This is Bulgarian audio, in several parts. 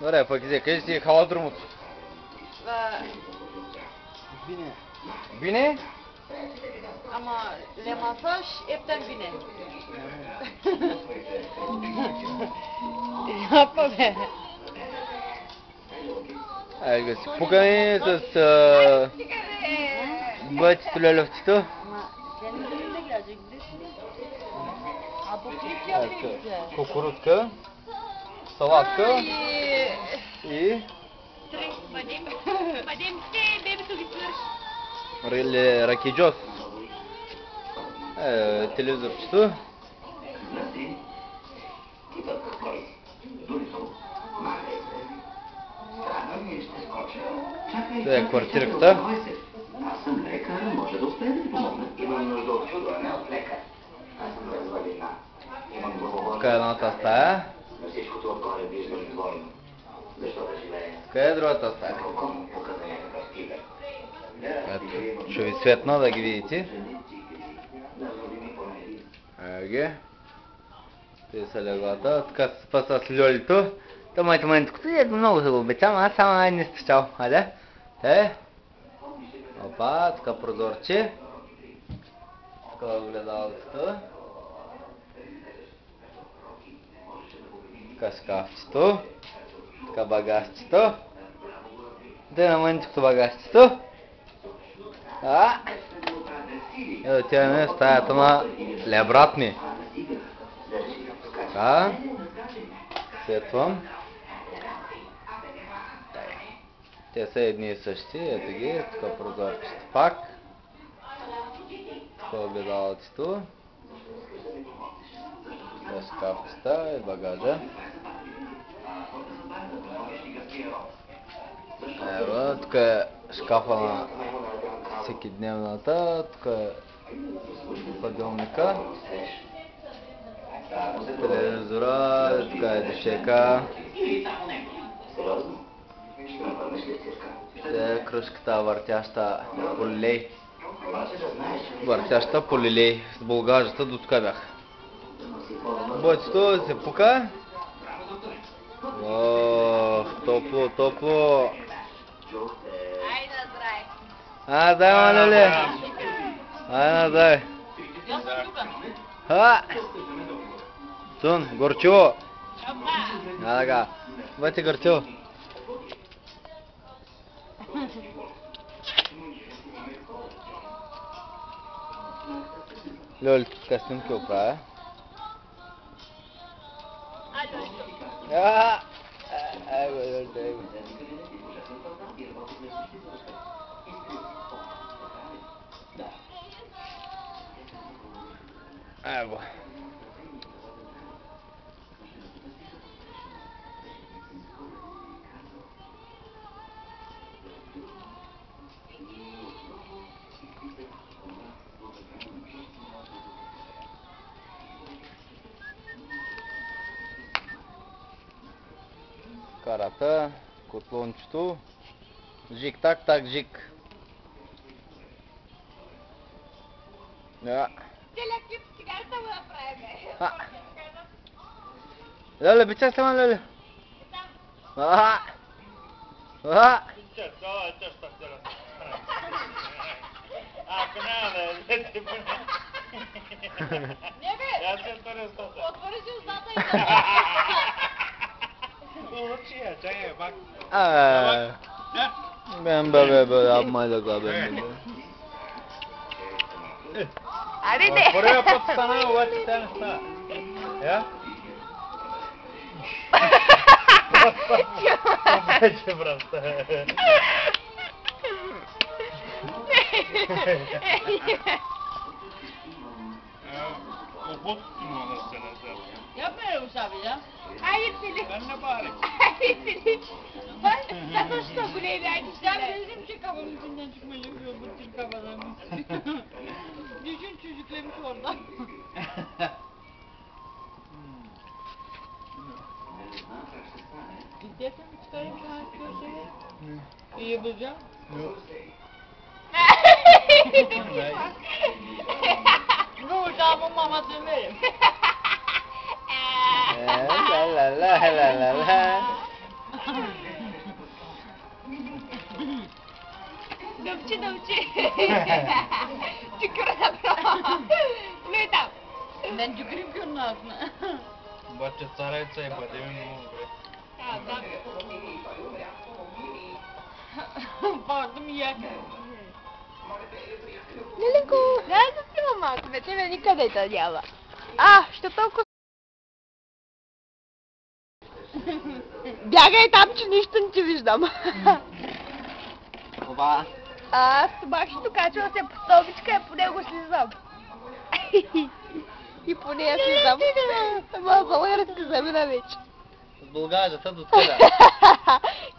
Добре, пък къде си е халадрумът? Bine. Bine? Ama lemasaj hepten bine. Yapma be. Айде си пукаме с бъчето лелевчето. Ama senin önüne gelecek bilirsin. Abi klip yapıyor bize. Кукурузка, салатка и ракиджос. Телевизорчето. Това е квартирката. Аз съм лекар, може да успее да ти помогна. Имам нужда от чудо, не от лекар. Аз съм развалина. Имам главоболие. Тук е едната стая. На всичкото отгоре виждам двойно. Защо да живея? Къде е другата стая? Ако му пука за някакъв тигър. Ето, ще ви светна да ги видите. Еге. Те са леглата. Така се спаса с льолито. Та моите моментокото е много се го обичам, аз само не спечал. Хайде. Опа, така прозорче. Така огледалцето. Така шкафчето. Така багажчето. Дай на моментокото багажчето. Ето отиваме в стаята на лебрат ми. Така. Светвам. Те са едни и същи, ето ги, тук прозорчето пак. Тук огледалцето. Тук шкафчета и багажа. Ево, тук е шкафа на всекидневната, тук е хладилника. Телевизора, тук е дишека. Це е кружката въртяща по лилей. Въртяща по лилей. С булгажата до тук бях. Бойцето се пука. Ох, топло, топло. А, дай, малеле. Айде, дай. Сун, горчиво. Така, бъдете горчиво. Лёль, така снимки оправя. Айго, Лёль, дай го. Айго. Карата, котлончето, жик, так, жик. Леле, бича сама, леле. Отвори устата и Ben bebe yapmayla ben. Айде! Поръя път стана, обаче тя не стана. Я? Вече просто. Я беру себе, да? Hayır Filiz. Ben ne bari? Hayır Filiz. Sen usta kuleye verdin. Sen bizim ki kafamın içinden çıkmayacak yok bu tür kafadan. Düşün çocuklarımız orada. İstersen çıkarayım şu an köşeye. İyi bulacağım. Yok. Ruhsağımın mamasını verim. La la la la la la. Дъвче. Чукюра направо. Не там. Мен джугрим кюрназна. Обаче царевица и бъде ми много добре. Да. Бардам яка. Леленко, дай да снимам малко, бе, тебе никъде да няма. Що толкова... Бягай там, че нищо не ти виждам. Това. Аз бах ще докачвам се по стълбичка и по него слизам. И по нея слизам. Ама българска замина вече. С Българията до скъда.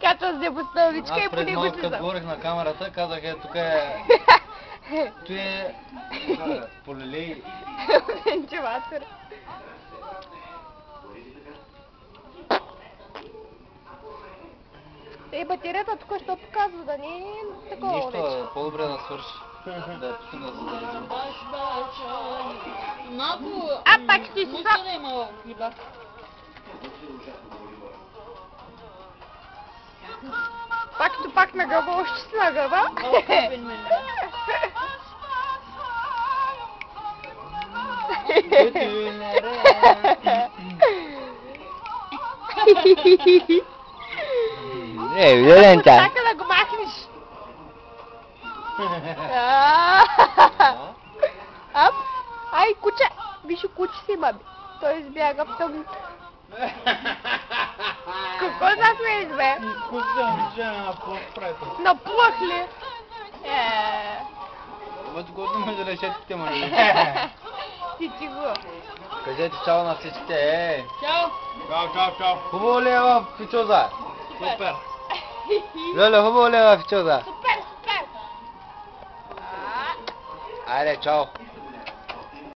Качвам се по стълбичка и Аз по пред него много като слизам. говорих на камерата, казах тук е... Той е... Полилей. Вентилатор. Батерията тук що показва да не е такова вече. Нищо, по-добре да свърши. Да, тук да се заредим. Малко... Пак ще си мусля да има хлеба. Пак на гъба, още си на гъба. Виден тя. Така да го махнеш. Ап, ай, куче. Виж, куче си има, бе. Той избяга в тъмното. Какво засмееш, бе? на плъх прави. Наплъх ли? Обаче който ме да решетките, ма ли? Ти го. Кажете чао на всичките, Чао! Чао. Хубаво ли е в Пичоза? Супер. Леле, хубаво ли е в Пичоза? Супер! Айде, чао.